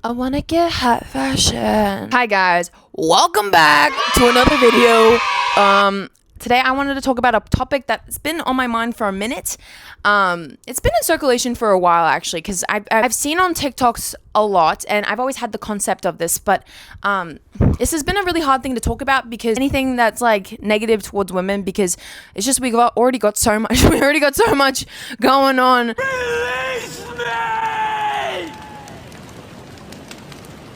I wanna get hot fashion. Hi guys, welcome back to another video. Today I wanted to talk about a topic that's been on my mind for a minute. It's been in circulation for a while actually, because I've seen on TikToks a lot, and I've always had the concept of this, but this has been a really hard thing to talk about, because anything that's like negative towards women, because it's just we already got so much going on. Release me!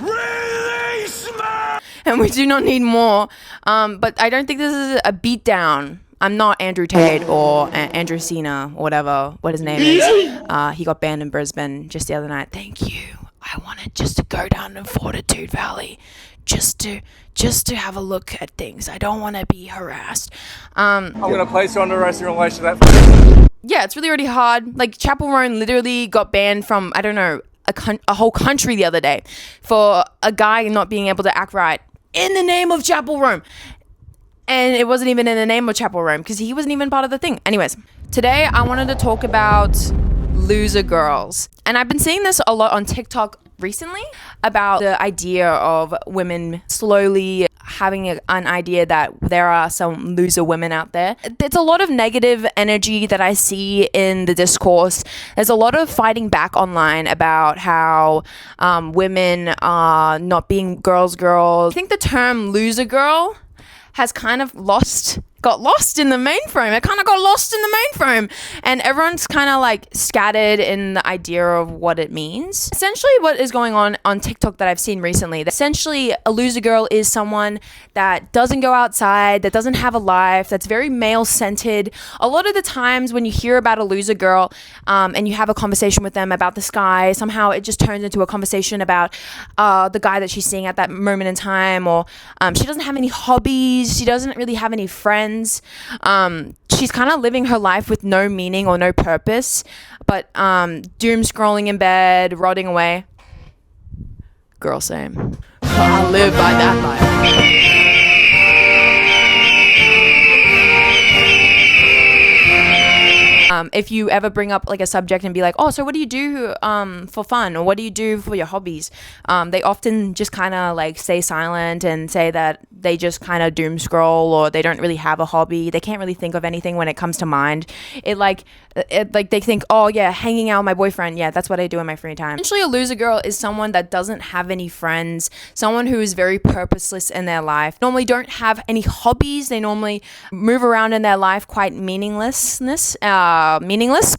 Release me! And we do not need more. But I don't think this is a beatdown. I'm not Andrew Tate or Andrew Cena or whatever, what his name is. He got banned in Brisbane just the other night. Thank you. I wanted just to go down to Fortitude Valley just to have a look at things. I don't want to be harassed. I'm going to place you under arrest in relation to that. Yeah, it's really, really hard. Like, Chapel Roan literally got banned from, I don't know, a whole country the other day for a guy not being able to act right in the name of Chapel Roan. And it wasn't even in the name of Chapel Roan, because he wasn't even part of the thing. Anyways, today I wanted to talk about loser girls. And I've been seeing this a lot on TikTok recently, about the idea of women slowly having an idea that there are some loser women out there. There's a lot of negative energy that I see in the discourse. There's a lot of fighting back online about how women are not being girls. I think the term loser girl has kind of got lost in the mainframe. It kind of got lost in the mainframe, and everyone's kind of like scattered in the idea of what it means. Essentially, what is going on TikTok that I've seen recently, essentially a loser girl is someone that doesn't go outside, that doesn't have a life, that's very male-centered. A lot of the times when you hear about a loser girl and you have a conversation with them about the sky, somehow it just turns into a conversation about the guy that she's seeing at that moment in time, or she doesn't have any hobbies, she doesn't really have any friends. She's kind of living her life with no meaning or no purpose, but doom scrolling in bed, rotting away. Girl, same. I live by that life. If you ever bring up like a subject and be like, oh, so what do you do for fun, or what do you do for your hobbies? They often just kind of like stay silent and say that they just kind of doom scroll, or they don't really have a hobby. They can't really think of anything when it comes to mind. It like they think, oh yeah, hanging out with my boyfriend. Yeah, that's what I do in my free time. Essentially, a loser girl is someone that doesn't have any friends, someone who is very purposeless in their life, normally don't have any hobbies. They normally move around in their life quite meaningless,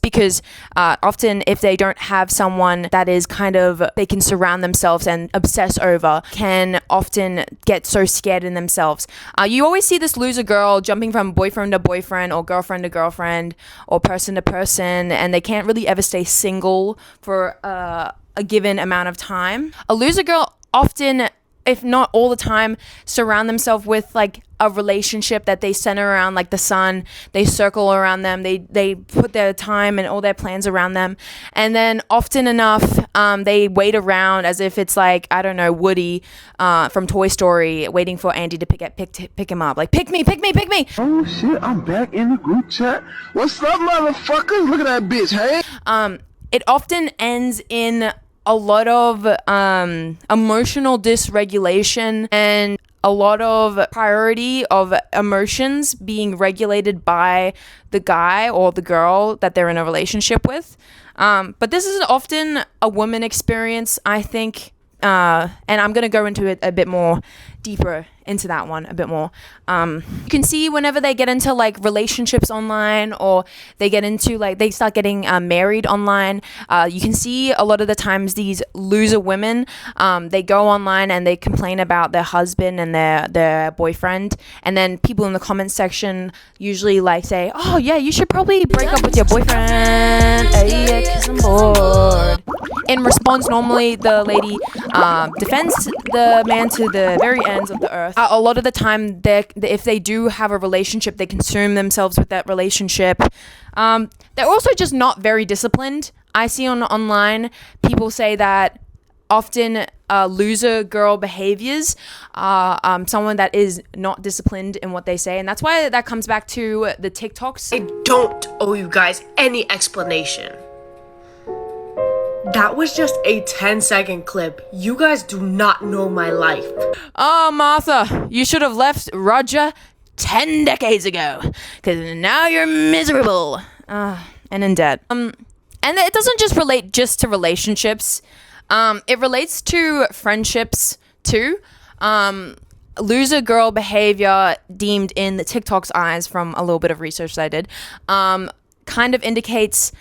because often if they don't have someone that is kind of they can surround themselves and obsess over, can often get so scared in themselves. You always see this loser girl jumping from boyfriend to boyfriend, or girlfriend to girlfriend, or person to person, and they can't really ever stay single for a given amount of time. A loser girl often, if not all the time, surround themselves with like a relationship that they center around like the sun. They circle around them. They put their time and all their plans around them. And then often enough, they wait around as if it's like, I don't know, Woody from Toy Story, waiting for Andy to pick him up. Like, pick me. Oh shit, I'm back in the group chat. What's up, motherfuckers? Look at that bitch, hey? It often ends in a lot of emotional dysregulation, and a lot of priority of emotions being regulated by the guy or the girl that they're in a relationship with. But this is often a woman experience, I think. And I'm going to go into it a bit more deeper into that one a bit more. You can see whenever they get into like relationships online, or they get into like they start getting married online, you can see a lot of the times these loser women, they go online and they complain about their husband and their boyfriend, and then people in the comment section usually like say, oh yeah, you should probably break up with your boyfriend, yeah, 'cause I'm bored. In response, normally the lady defends the man to the very ends of the earth. A lot of the time, if they do have a relationship, they consume themselves with that relationship. They're also just not very disciplined. I see online people say that often loser girl behaviors are someone that is not disciplined in what they say, and that's why that comes back to the TikToks. I don't owe you guys any explanation. That was just a 10-second clip. You guys do not know my life. Oh, Martha, you should have left Roger 10 decades ago, because now you're miserable and in debt. And it doesn't just relate just to relationships. It relates to friendships too. Loser girl behavior deemed in the TikTok's eyes, from a little bit of research that I did, kind of indicates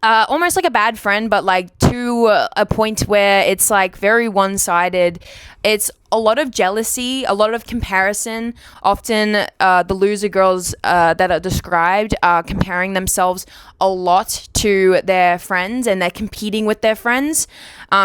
almost like a bad friend, but like to a point where it's like very one-sided. It's a lot of jealousy, a lot of comparison. Often the loser girls that are described are comparing themselves a lot to their friends, and they're competing with their friends.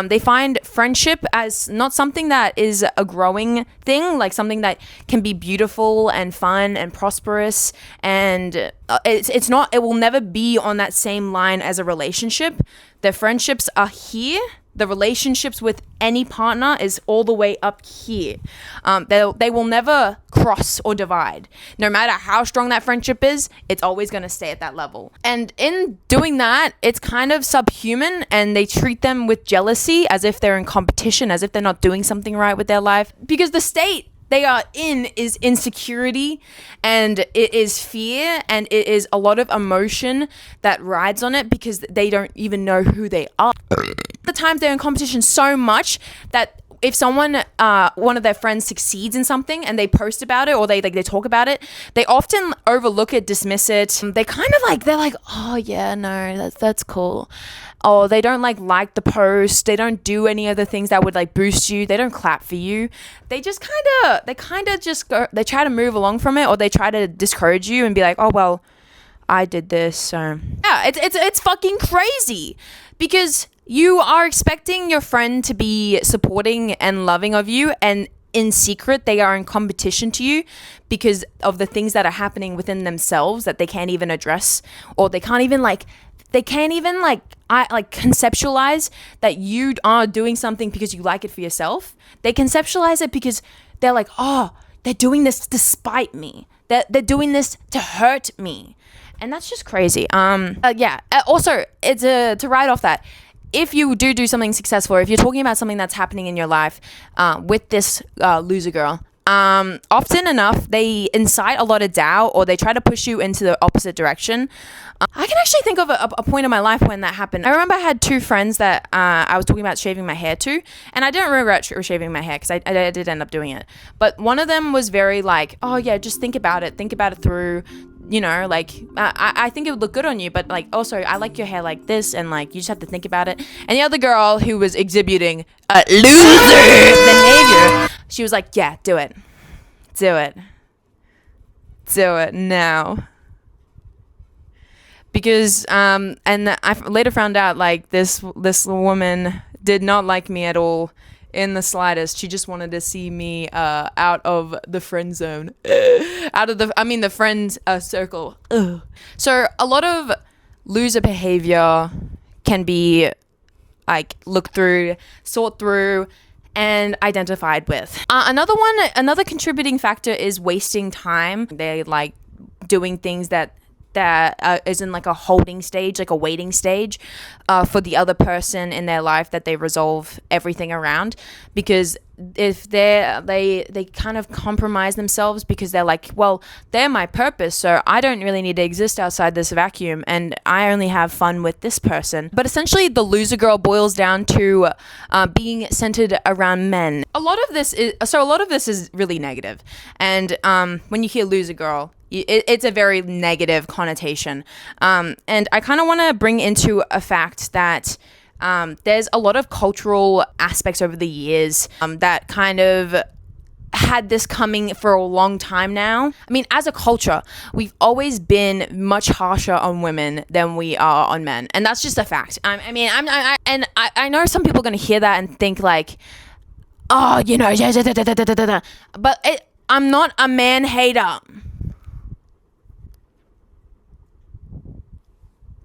They find friendship as not something that is a growing thing, like something that can be beautiful and fun and prosperous, and it's not, it will never be on that same line as a relationship. Their friendships are here. The relationships with any partner is all the way up here. They will never cross or divide. No matter how strong that friendship is, it's always going to stay at that level. And in doing that, it's kind of subhuman, and they treat them with jealousy as if they're in competition, as if they're not doing something right with their life. Because the state they are in is insecurity, and it is fear, and it is a lot of emotion that rides on it, because they don't even know who they are. The times they're in competition so much that if someone, one of their friends succeeds in something and they post about it, or they talk about it, they often overlook it, dismiss it. They kind of like, they're like, oh yeah, no, that's cool. Or they don't like the post. They don't do any of the things that would like boost you. They don't clap for you. They just kind of just go, they try to move along from it, or they try to discourage you and be like, oh, well, I did this. So yeah, it's fucking crazy, because you are expecting your friend to be supporting and loving of you, and in secret they are in competition to you because of the things that are happening within themselves that they can't even address, or they can't even conceptualize that you are doing something because you like it for yourself. They conceptualize it because they're like, oh, they're doing this despite me. They're doing this to hurt me. And that's just crazy. Also, it's to write off that, if you do something successful, or if you're talking about something that's happening in your life with this loser girl, often enough they incite a lot of doubt, or they try to push you into the opposite direction. I can actually think of a point in my life when that happened. I remember I had two friends that I was talking about shaving my hair to, and I didn't regret shaving my hair, because I did end up doing it. But one of them was very like, oh yeah, just think about it through. You know, like, I think it would look good on you, but like, also, I like your hair like this, and like, you just have to think about it. And the other girl, who was exhibiting a loser behavior, she was like, yeah, do it now. Because and I later found out, like, this woman did not like me at all, in the slightest. She just wanted to see me out of the friend zone, the friend circle. Ugh. So a lot of loser behavior can be like looked through, sort through, and identified with. Another contributing factor is wasting time. They like doing things that is in like a holding stage, like a waiting stage for the other person in their life that they resolve everything around. Because if they kind of compromise themselves, because they're like, well, they're my purpose, so I don't really need to exist outside this vacuum, and I only have fun with this person. But essentially the loser girl boils down to being centered around men. A lot of this is really negative, and when you hear loser girl, it's a very negative connotation. And I kind of want to bring into a fact that there's a lot of cultural aspects over the years that kind of had this coming for a long time now. I mean, as a culture, we've always been much harsher on women than we are on men. And that's just a fact. I know some people are going to hear that and think like, oh, you know, but I'm not a man hater.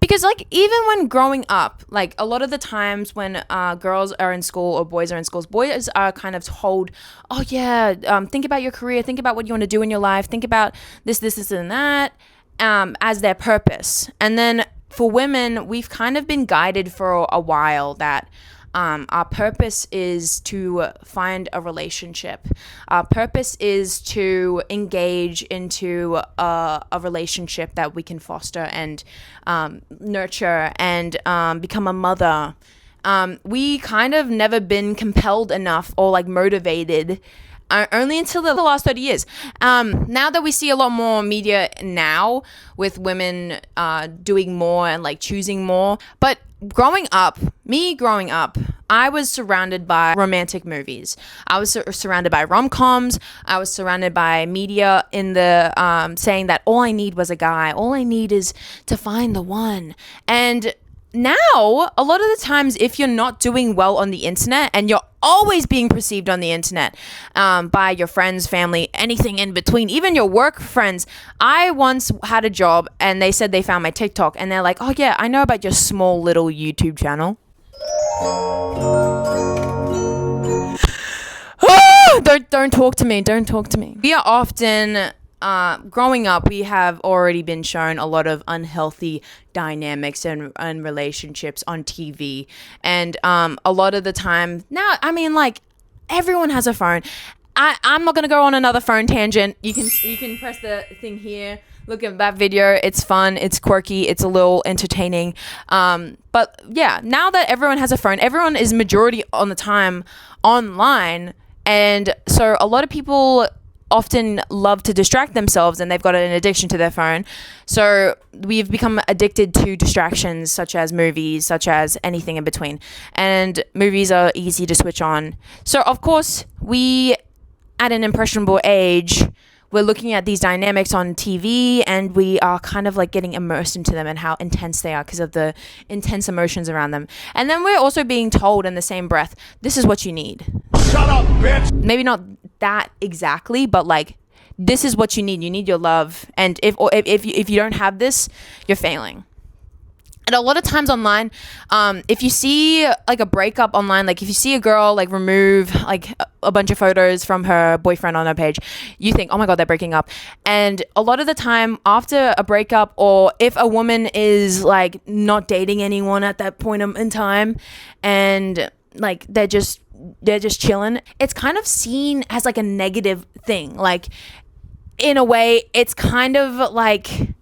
Because, like, even when growing up, like, a lot of the times when girls are in school or boys are in schools, boys are kind of told, oh, yeah, think about your career, think about what you want to do in your life, think about this, and that as their purpose. And then for women, we've kind of been guided for a while that our purpose is to find a relationship. Our purpose is to engage into a relationship that we can foster and nurture and become a mother. We kind of never been compelled enough or like motivated only until the last 30 years. Now that we see a lot more media now with women doing more and like choosing more. But growing up, I was surrounded by romantic movies. I was surrounded by rom-coms. I was surrounded by media in the saying that all I need was a guy. All I need is to find the one. And now, a lot of the times, if you're not doing well on the internet, and you're always being perceived on the internet by your friends, family, anything in between, even your work friends. I once had a job and they said they found my TikTok and they're like, oh yeah, I know about your small little YouTube channel. Don't talk to me. Don't talk to me. We are often growing up, we have already been shown a lot of unhealthy dynamics and relationships on TV. And a lot of the time now, I mean, like, everyone has a phone. I'm not going to go on another phone tangent. You can press the thing here. Look at that video. It's fun. It's quirky. It's a little entertaining. But yeah, now that everyone has a phone, everyone is majority on the time online. And so a lot of people often love to distract themselves and they've got an addiction to their phone. So we've become addicted to distractions such as movies, such as anything in between. And movies are easy to switch on. So of course, we, at an impressionable age, we're looking at these dynamics on TV and we are kind of like getting immersed into them and how intense they are because of the intense emotions around them. And then we're also being told in the same breath, this is what you need. Shut up, bitch! Maybe not that exactly, but like, this is what you need. You need your love. And if you don't have this, you're failing. And a lot of times online, if you see like a breakup online, like if you see a girl like remove like a bunch of photos from her boyfriend on her page, you think, oh my God, they're breaking up. And a lot of the time after a breakup, or if a woman is like not dating anyone at that point in time and like they're just chilling, it's kind of seen as like a negative thing. Like in a way, it's kind of like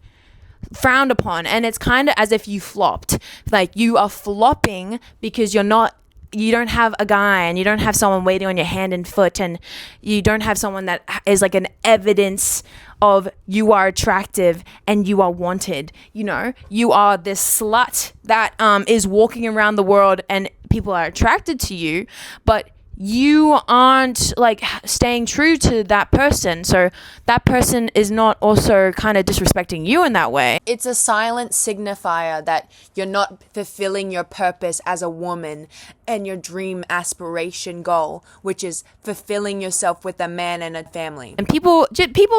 frowned upon, and it's kind of as if you flopped. Like you are flopping because you don't have a guy and you don't have someone waiting on your hand and foot, and you don't have someone that is like an evidence of you are attractive and you are wanted. You know, you are this slut that is walking around the world and people are attracted to you, but you aren't like staying true to that person. So that person is not also kind of disrespecting you in that way. It's a silent signifier that you're not fulfilling your purpose as a woman and your dream aspiration goal, which is fulfilling yourself with a man and a family. And people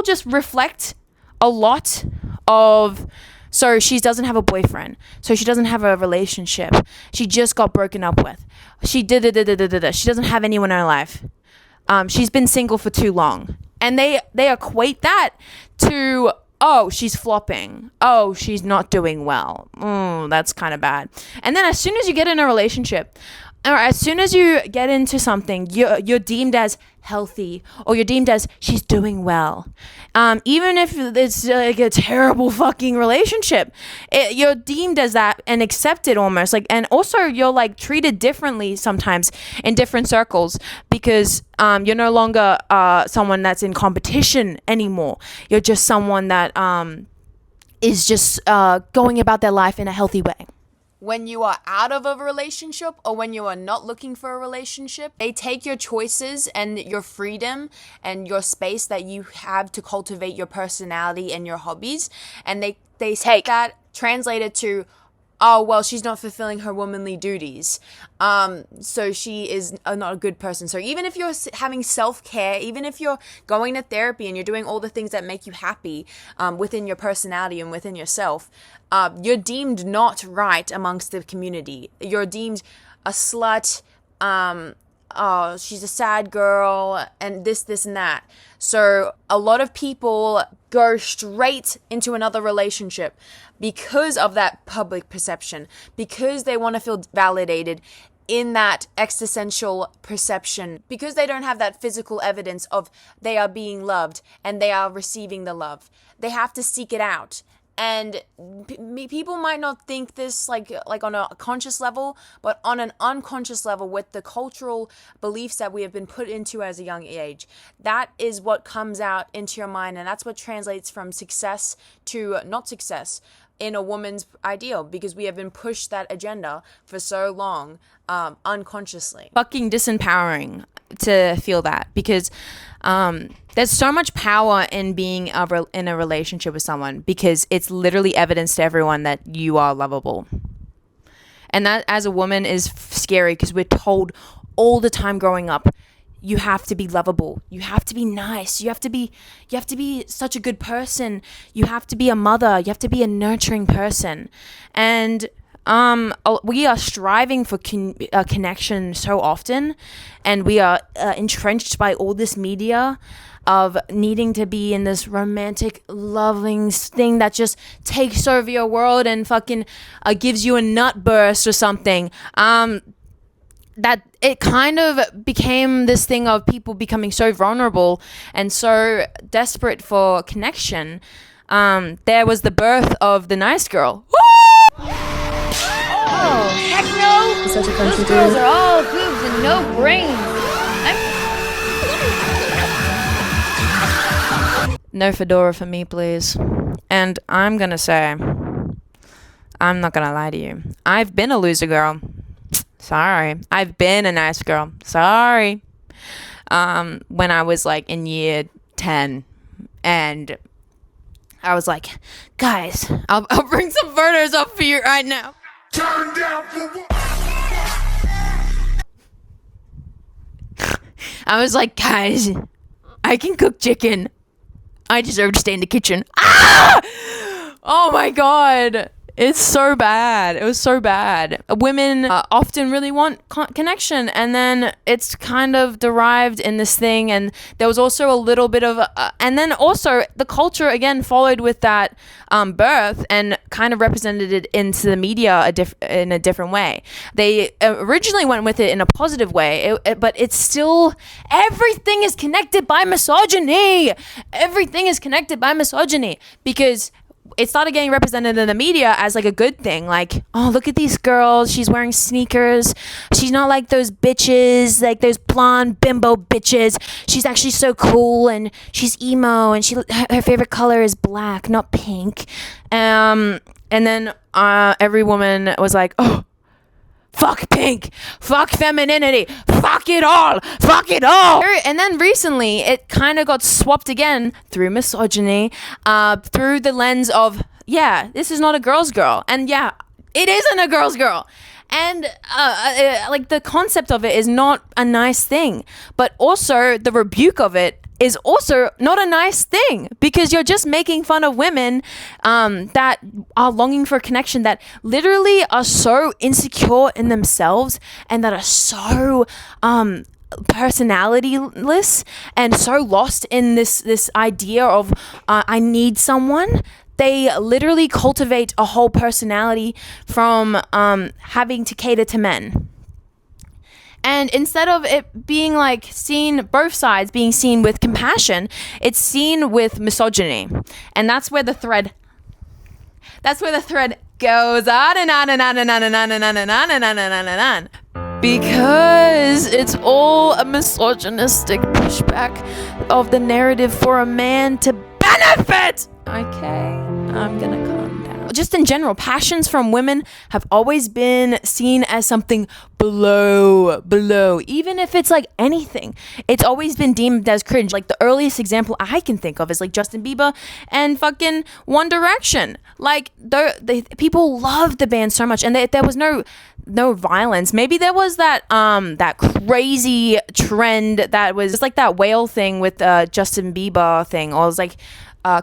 just reflect a lot of, so she doesn't have a boyfriend. So she doesn't have a relationship. She just got broken up with. She She doesn't have anyone in her life. She's been single for too long. And they equate that to, oh, she's flopping. Oh, she's not doing well. That's kind of bad. And then as soon as you get in a relationship, or as soon as you get into something, you're deemed as healthy, or you're deemed as she's doing well. Even if it's like a terrible fucking relationship, you're deemed as that and accepted almost. Like, and also you're like treated differently sometimes in different circles because you're no longer someone that's in competition anymore. You're just someone that is just going about their life in a healthy way. When you are out of a relationship or when you are not looking for a relationship, they take your choices and your freedom and your space that you have to cultivate your personality and your hobbies, and they take that, translate it to, oh, well, she's not fulfilling her womanly duties. So she is not a good person. So even if you're having self-care, even if you're going to therapy and you're doing all the things that make you happy within your personality and within yourself, you're deemed not right amongst the community. You're deemed a slut, oh, she's a sad girl and this and that. So a lot of people go straight into another relationship because of that public perception, because they want to feel validated in that existential perception, because they don't have that physical evidence of they are being loved and they are receiving the love. They have to seek it out. And people might not think this like on a conscious level, but on an unconscious level, with the cultural beliefs that we have been put into as a young age, that is what comes out into your mind, and that's what translates from success to not success in a woman's ideal, because we have been pushed that agenda for so long, unconsciously. Fucking disempowering to feel that, because there's so much power in being in a relationship with someone, because it's literally evidence to everyone that you are lovable. And that, as a woman, is scary, because we're told all the time growing up, you have to be lovable, you have to be nice, you have to be such a good person, you have to be a mother, you have to be a nurturing person. And we are striving for connection so often, and we are entrenched by all this media of needing to be in this romantic, loving thing that just takes over your world and fucking gives you a nut burst or something. That it kind of became this thing of people becoming so vulnerable and so desperate for connection. There was the birth of the nice girl. Woo! Oh, heck no! Such a country Those girls dude. are all boobs and no brains. No fedora for me, please. And I'm gonna say, I'm not gonna lie to you, I've been a loser girl. Sorry. I've been a nice girl. Sorry. When I was like in year 10, and I was like, guys, I'll bring some photos up for you right now. Turn down for what? I was like, guys, I can cook chicken. I deserve to stay in the kitchen. Ah! Oh my God. It's so bad. It was so bad. Women often really want connection, and then it's kind of derived in this thing. And there was also a little bit of, and then also the culture again followed with that birth and kind of represented it into the media in a different way. They originally went with it in a positive way, but it's still, everything is connected by misogyny. Everything is connected by misogyny, because it started getting represented in the media as like a good thing. Like, oh, look at these girls. She's wearing sneakers. She's not like those bitches, like those blonde bimbo bitches. She's actually so cool, and she's emo, and her favorite color is black, not pink. And then every woman was like, oh, fuck pink, fuck femininity, fuck it all. And then recently it kind of got swapped again through misogyny, through the lens of, yeah, this is not a girl's girl. And yeah, it isn't a girl's girl. And like the concept of it is not a nice thing, but also the rebuke of it is also not a nice thing, because you're just making fun of women that are longing for connection, that literally are so insecure in themselves, and that are so personalityless and so lost in this idea of I need someone. They literally cultivate a whole personality from having to cater to men. And instead of it being like seen, both sides being seen with compassion, it's seen with misogyny. And that's where the thread goes on and on and on and on and on and on and on and on and on and on. Because it's all a misogynistic pushback of the narrative for a man to benefit. Okay, I'm gonna calm down. Just in general, passions from women have always been seen as something below. Even if it's like anything, it's always been deemed as cringe. Like the earliest example I can think of is like Justin Bieber and fucking One Direction. Like the people loved the band so much, and there was no violence. Maybe there was that crazy trend that was like that whale thing with Justin Bieber thing, or it was like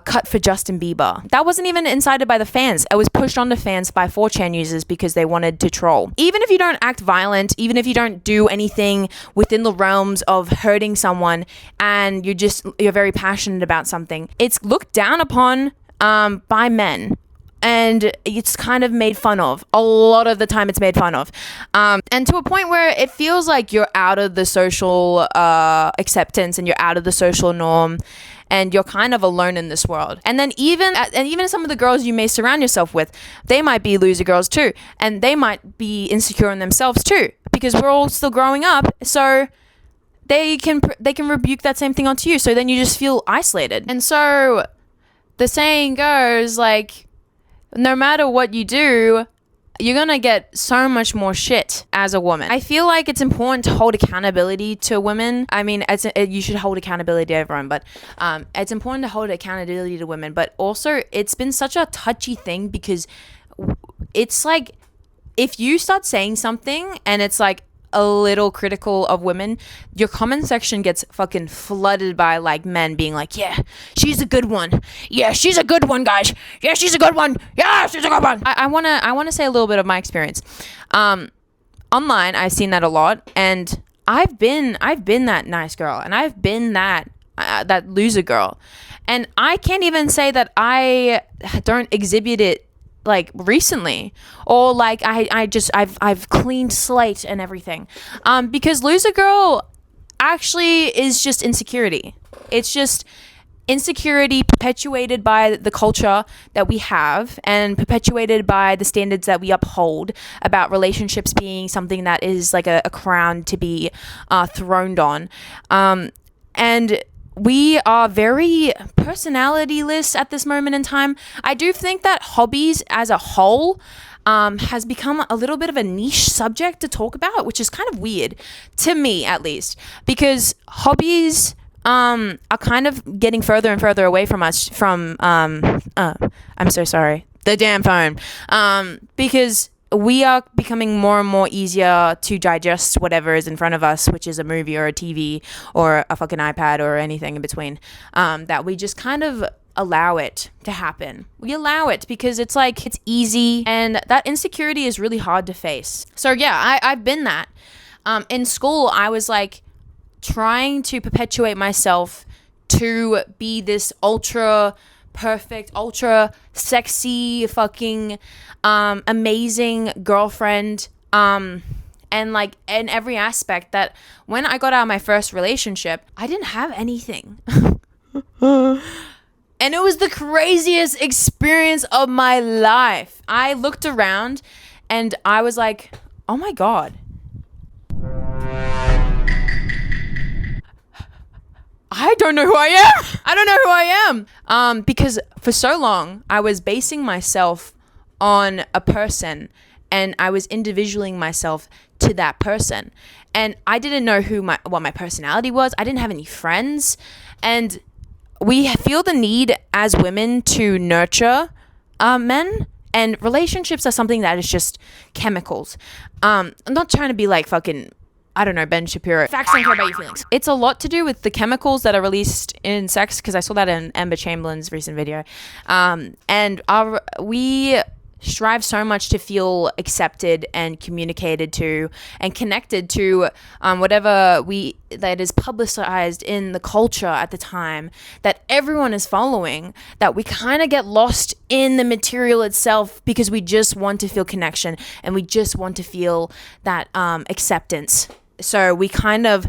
cut for Justin Bieber. That wasn't even incited by the fans. It was pushed onto fans by 4chan users because they wanted to troll. Even if you don't act violent, even if you don't do anything within the realms of hurting someone, and you're very passionate about something, it's looked down upon by men. And it's kind of made fun of. A lot of the time it's made fun of. And to a point where it feels like you're out of the social acceptance, and you're out of the social norm, and you're kind of alone in this world. And then even some of the girls you may surround yourself with, they might be loser girls too. And they might be insecure in themselves too. Because we're all still growing up. So they can rebuke that same thing onto you. So then you just feel isolated. And so the saying goes, like, no matter what you do, you're gonna get so much more shit as a woman. I feel like it's important to hold accountability to women. I mean, you should hold accountability to everyone, but it's important to hold accountability to women. But also, it's been such a touchy thing because it's like, if you start saying something and it's like a little critical of women, your comment section gets fucking flooded by like men being like, yeah, she's a good one. Yeah, she's a good one, guys. Yeah, she's a good one. Yeah, she's a good one. I wanna say a little bit of my experience. Online, I've seen that a lot, and I've been that nice girl, and I've been that loser girl, and I can't even say that I don't exhibit it like recently, or like I've cleaned slate and everything, because loser girl actually is just insecurity. It's just insecurity perpetuated by the culture that we have, and perpetuated by the standards that we uphold about relationships being something that is like a crown to be throned on, and we are very personality-less at this moment in time. I do think that hobbies as a whole has become a little bit of a niche subject to talk about, which is kind of weird, to me at least, because hobbies are kind of getting further and further away from us I'm so sorry, the damn phone, because we are becoming more and more easier to digest whatever is in front of us, which is a movie or a TV or a fucking iPad or anything in between, that we just kind of allow it to happen. We allow it because it's like, it's easy, and that insecurity is really hard to face. So yeah, I've been that. In school, I was like trying to perpetuate myself to be this ultra perfect, ultra sexy, fucking amazing girlfriend, and like in every aspect, that when I got out of my first relationship, I didn't have anything. And it was the craziest experience of my life. I looked around and I was like, oh my God, I don't know who I am. I don't know who I am. Because for so long, I was basing myself on a person, and I was individualing myself to that person. And I didn't know what my personality was. I didn't have any friends. And we feel the need as women to nurture men. And relationships are something that is just chemicals. I'm not trying to be like fucking, I don't know, Ben Shapiro. Facts don't care about your feelings. It's a lot to do with the chemicals that are released in sex, because I saw that in Amber Chamberlain's recent video. And we strive so much to feel accepted and communicated to and connected to whatever that is publicized in the culture at the time that everyone is following, that we kind of get lost in the material itself because we just want to feel connection and we just want to feel that acceptance. So we kind of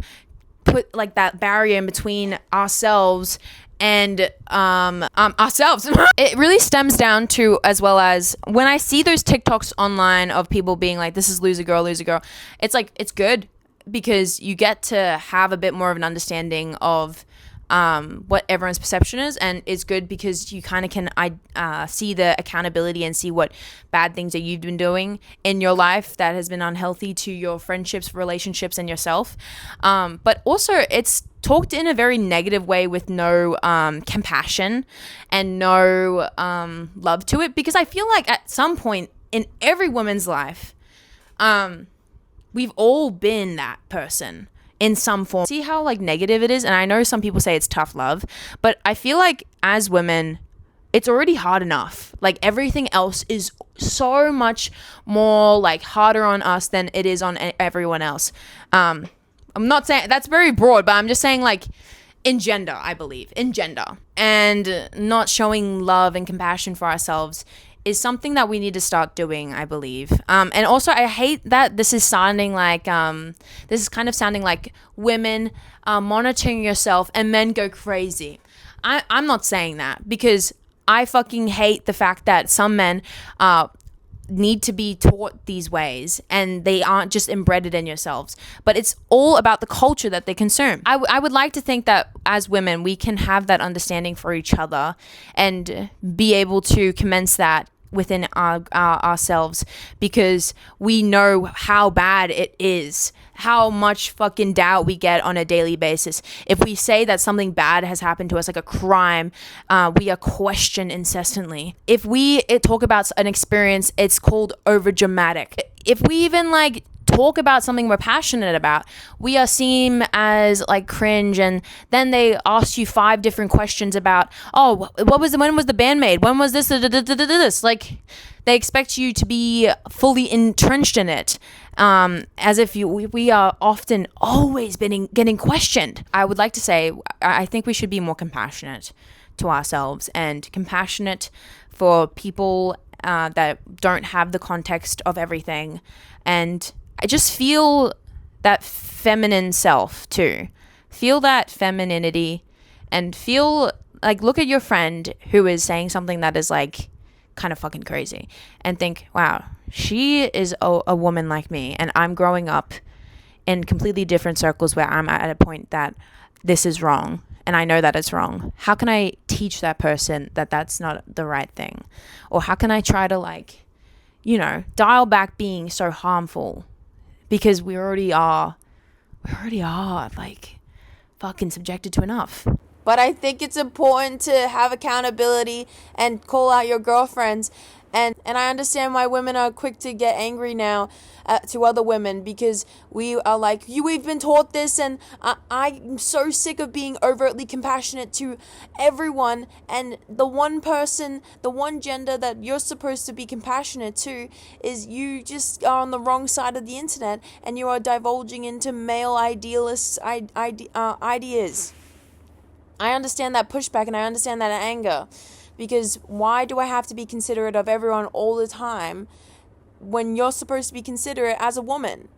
put like that barrier in between ourselves and ourselves. It really stems down to, as well as when I see those TikToks online of people being like, this is loser girl, it's like, it's good because you get to have a bit more of an understanding of what everyone's perception is, and it's good because you kind of can see the accountability and see what bad things that you've been doing in your life that has been unhealthy to your friendships, relationships, and yourself. But also it's talked in a very negative way with no compassion and no love to it, because I feel like at some point in every woman's life, we've all been that person in some form. See how like negative it is? And I know some people say it's tough love, but I feel like as women, it's already hard enough. Like everything else is so much more like harder on us than it is on everyone else. I'm not saying that's very broad, but I'm just saying like in gender, I believe in gender, and not showing love and compassion for ourselves is something that we need to start doing, I believe. And also I hate that this is sounding like, this is kind of sounding like women monitoring yourself and men go crazy. I'm not saying that, because I fucking hate the fact that some men need to be taught these ways and they aren't just embedded in yourselves, but it's all about the culture that they consume. I would like to think that as women we can have that understanding for each other and be able to commence that within ourselves, because we know how bad it is, how much fucking doubt we get on a daily basis. If we say that something bad has happened to us, like a crime, we are questioned incessantly. If we talk about an experience, it's called over dramatic. If we even like talk about something we're passionate about, we are seen as like cringe, and then they ask you 5 different questions about, oh, when was the band made, when was this, like they expect you to be fully entrenched in it, as if we are often always getting questioned. I would like to say I think we should be more compassionate to ourselves and compassionate for people that don't have the context of everything. And I just feel that feminine self too. Feel that femininity, and feel like, look at your friend who is saying something that is like kind of fucking crazy, and think, wow, she is a woman like me, and I'm growing up in completely different circles where I'm at a point that this is wrong, and I know that it's wrong. How can I teach that person that that's not the right thing? Or how can I try to like, dial back being so harmful? Because we already are like fucking subjected to enough. But I think it's important to have accountability and call out your girlfriends. And I understand why women are quick to get angry now to other women, because we are like, we've been taught this, and I'm so sick of being overtly compassionate to everyone, and the one person, the one gender that you're supposed to be compassionate to is you just are on the wrong side of the internet, and you are divulging into male idealist ideas. I understand that pushback, and I understand that anger. Because why do I have to be considerate of everyone all the time when you're supposed to be considerate as a woman,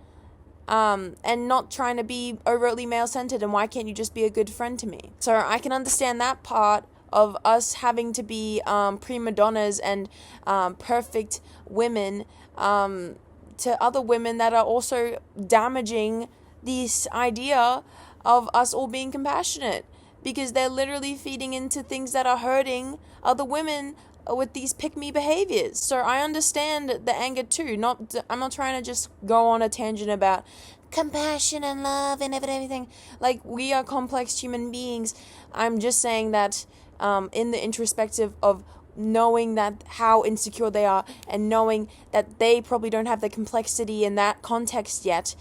and not trying to be overtly male-centered? And why can't you just be a good friend to me? So I can understand that part of us having to be prima donnas and perfect women to other women that are also damaging this idea of us all being compassionate. Because they're literally feeding into things that are hurting other women with these pick-me behaviors. So I understand the anger too. I'm not trying to just go on a tangent about compassion and love and everything. Like, we are complex human beings. I'm just saying that in the introspective of knowing that how insecure they are, and knowing that they probably don't have the complexity in that context yet,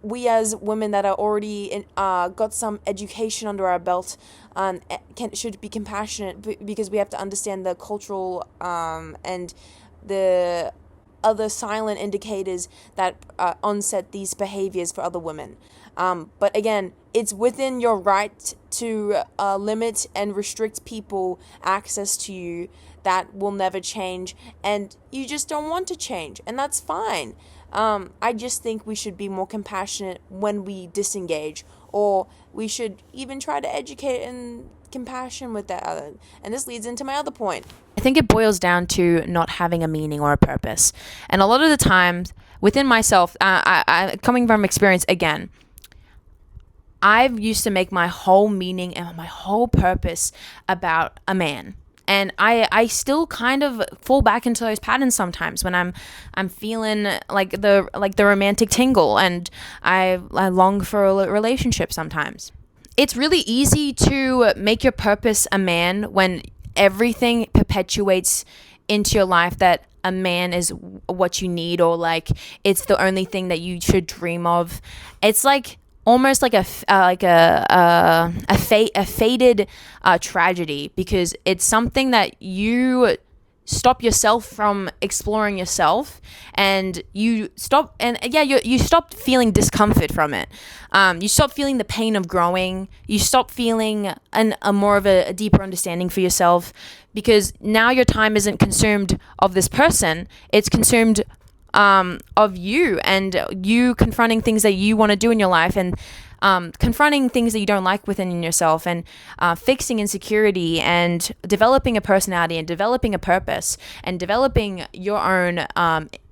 we as women that are already got some education under our belt should be compassionate, because we have to understand the cultural and the other silent indicators that onset these behaviors for other women. But again, it's within your right to limit and restrict people access to you that will never change, and you just don't want to change, and that's fine. I just think we should be more compassionate when we disengage, or we should even try to educate and compassion with that other. And this leads into my other point. I think it boils down to not having a meaning or a purpose. And a lot of the times within myself, I coming from experience again, I've used to make my whole meaning and my whole purpose about a man. And I still kind of fall back into those patterns sometimes when I'm feeling like the romantic tingle, and I long for a relationship sometimes. It's really easy to make your purpose a man when everything perpetuates into your life that a man is what you need, or like it's the only thing that you should dream of. It's like almost like a fated tragedy, because it's something that you stop yourself from exploring yourself, and you stop feeling discomfort from it. You stop feeling the pain of growing. You stop feeling a more of a deeper understanding for yourself, because now your time isn't consumed of this person. It's consumed of you, and you confronting things that you want to do in your life, and confronting things that you don't like within yourself, and fixing insecurity, and developing a personality, and developing a purpose, and developing your own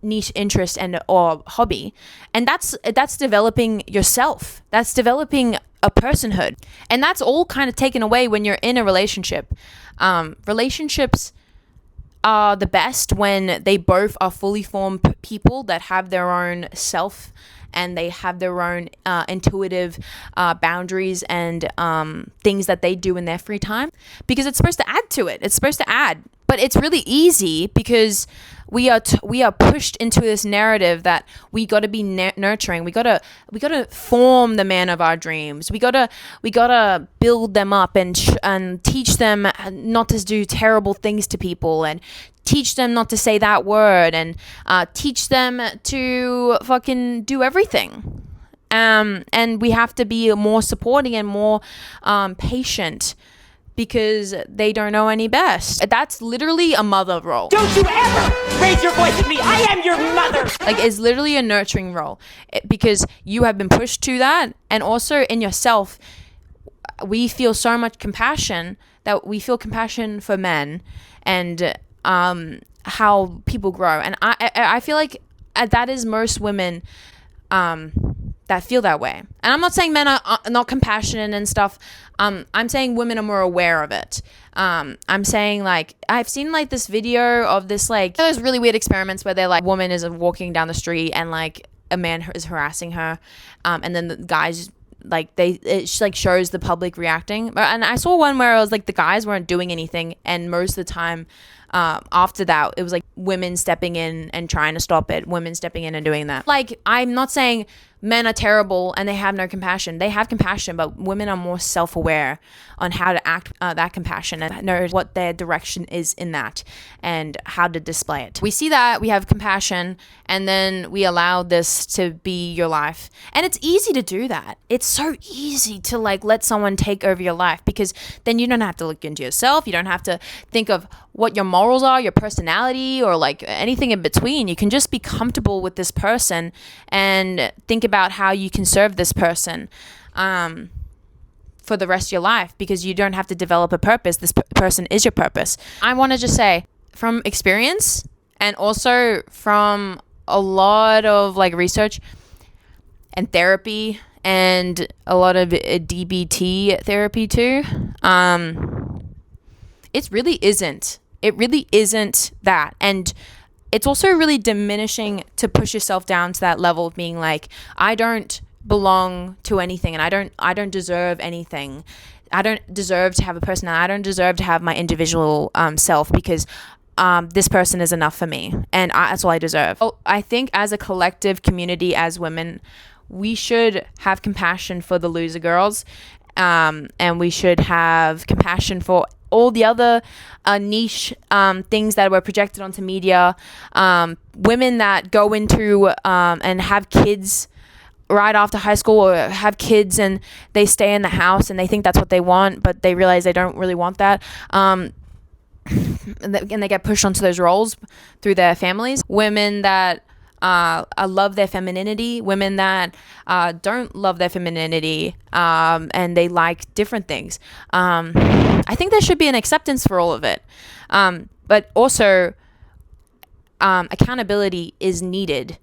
niche interest and or hobby. And that's developing yourself. That's developing a personhood. And that's all kind of taken away when you're in a relationship. Relationships are the best when they both are fully formed people that have their own self, and they have their own intuitive boundaries and things that they do in their free time, because it's supposed to add to it. It's supposed to add. But it's really easy because we are pushed into this narrative that we got to be nurturing. We got to form the man of our dreams. We got to build them up and teach them not to do terrible things to people, and teach them not to say that word, and teach them to fucking do everything. And we have to be more supporting and more patient, because they don't know any best. That's literally a mother role. Don't you ever raise your voice at me. I am your mother. Like, it's literally a nurturing role, because you have been pushed to that. And also in yourself, we feel so much compassion, that we feel compassion for men and how people grow. And I feel like that is most women that feel that way. And I'm not saying men are not compassionate and stuff. I'm saying women are more aware of it. I'm saying, like, I've seen like this video of this, like, those really weird experiments where they're like, woman is walking down the street and like a man is harassing her, and then the guys, like, it like shows the public reacting. And I saw one where it was like the guys weren't doing anything, and most of the time after that it was like women stepping in and trying to stop it, women stepping in and doing that. Like, I'm not saying men are terrible and they have no compassion. They have compassion, but women are more self-aware on how to act that compassion, and know what their direction is in that and how to display it. We see that we have compassion, and then we allow this to be your life. And it's easy to do that. It's so easy to like let someone take over your life, because then you don't have to look into yourself. You don't have to think of what your morals are, your personality, or like anything in between. You can just be comfortable with this person and think about how you can serve this person for the rest of your life, because you don't have to develop a purpose. This person is your purpose. I want to just say, from experience and also from a lot of like research and therapy, and a lot of DBT therapy too, it really isn't that. And it's also really diminishing to push yourself down to that level of being like, I don't belong to anything, and I don't deserve anything. I don't deserve to have a personality. I don't deserve to have my individual self, because this person is enough for me, and that's all I deserve. I think as a collective community, as women, we should have compassion for the loser girls, and we should have compassion for all the other niche things that were projected onto media. Women that go into and have kids right after high school, or have kids and they stay in the house and they think that's what they want, but they realize they don't really want that. And they get pushed onto those roles through their families. Women that love their femininity, women that don't love their femininity, and they like different things. I think there should be an acceptance for all of it. But also, accountability is needed.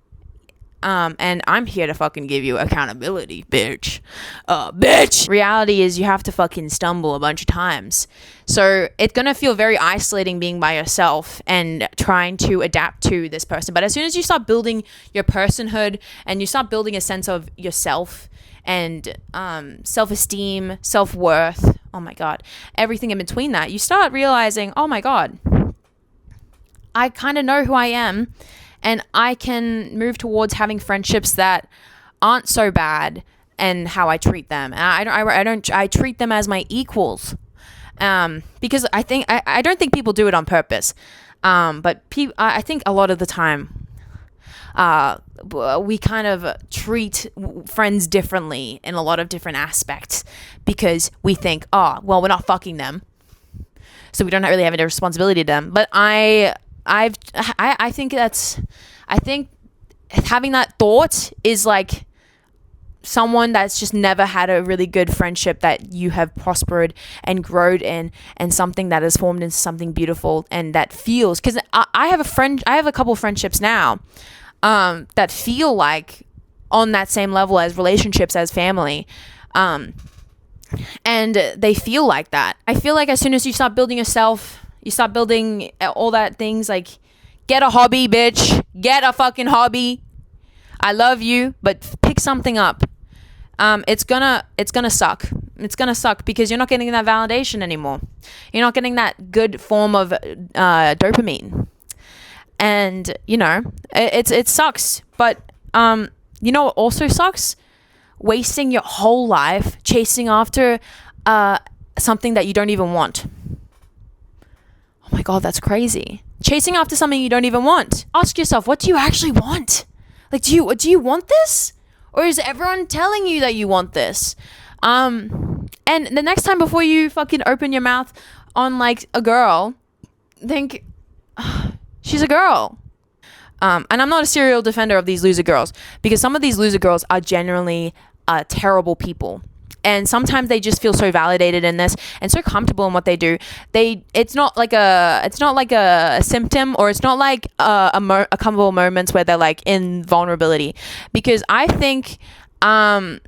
And I'm here to fucking give you accountability, bitch. Bitch! Reality is you have to fucking stumble a bunch of times. So it's gonna feel very isolating being by yourself and trying to adapt to this person. But as soon as you start building your personhood and you start building a sense of yourself and self-esteem, self-worth, oh my God, everything in between that, you start realizing, oh my God, I kind of know who I am. And I can move towards having friendships that aren't so bad, and how I treat them. And I treat them as my equals. Because I don't think people do it on purpose. But I think a lot of the time, we kind of treat friends differently in a lot of different aspects because we think, oh, well, we're not fucking them, so we don't really have any responsibility to them. But I think having that thought is like someone that's just never had a really good friendship that you have prospered and grown in, and something that has formed into something beautiful and that feels, because I have a couple friendships now that feel like on that same level as relationships, as family, and they feel like that. I feel like as soon as you start building yourself, you start building all that things, like get a hobby, bitch, get a fucking hobby. I love you, but pick something up. It's gonna suck. It's gonna suck because you're not getting that validation anymore. You're not getting that good form of dopamine, and you know it sucks. But you know what also sucks? Wasting your whole life chasing after something that you don't even want. Oh my god, that's crazy. Chasing after something you don't even want. Ask yourself, what do you actually want? Like, do you want this? Or is everyone telling you that you want this? And the next time before you fucking open your mouth on like a girl, think, she's a girl. And I'm not a serial defender of these loser girls, because some of these loser girls are genuinely terrible people. And sometimes they just feel so validated in this and so comfortable in what they do. It's not like a symptom, or it's not like a couple of moments where they're like in vulnerability. Because I think a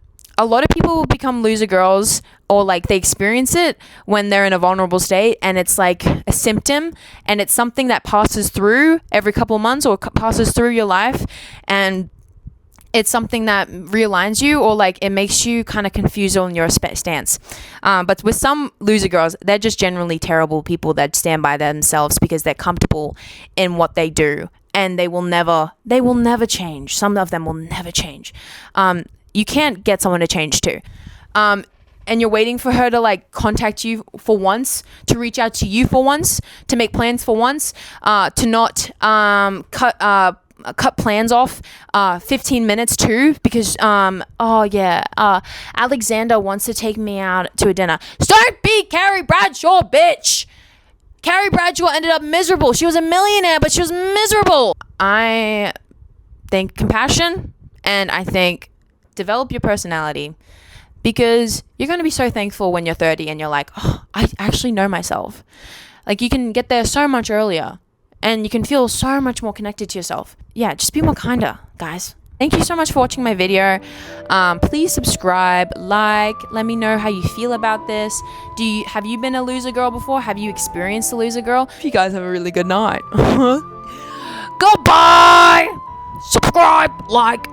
lot of people become loser girls, or like they experience it when they're in a vulnerable state, and it's like a symptom, and it's something that passes through every couple of months or passes through your life, and it's something that realigns you, or like it makes you kind of confused on your stance. But with some loser girls, they're just generally terrible people that stand by themselves because they're comfortable in what they do, and they will never change. Some of them will never change. You can't get someone to change too. And you're waiting for her to like contact you for once, to reach out to you for once, to make plans for once, to not cut plans off 15 minutes too, because Alexander wants to take me out to a dinner. Don't be Carrie Bradshaw, bitch. Carrie Bradshaw ended up miserable. She was a millionaire, but she was miserable. I think compassion, and I think develop your personality, because you're going to be so thankful when you're 30 and you're like, oh, I actually know myself. Like, you can get there so much earlier, and you can feel so much more connected to yourself. Yeah, just be more kinder, guys. Thank you so much for watching my video. Please subscribe, like, let me know how you feel about this. Have you been a loser girl before? Have you experienced a loser girl? If you guys have a really good night. Goodbye! Subscribe, like,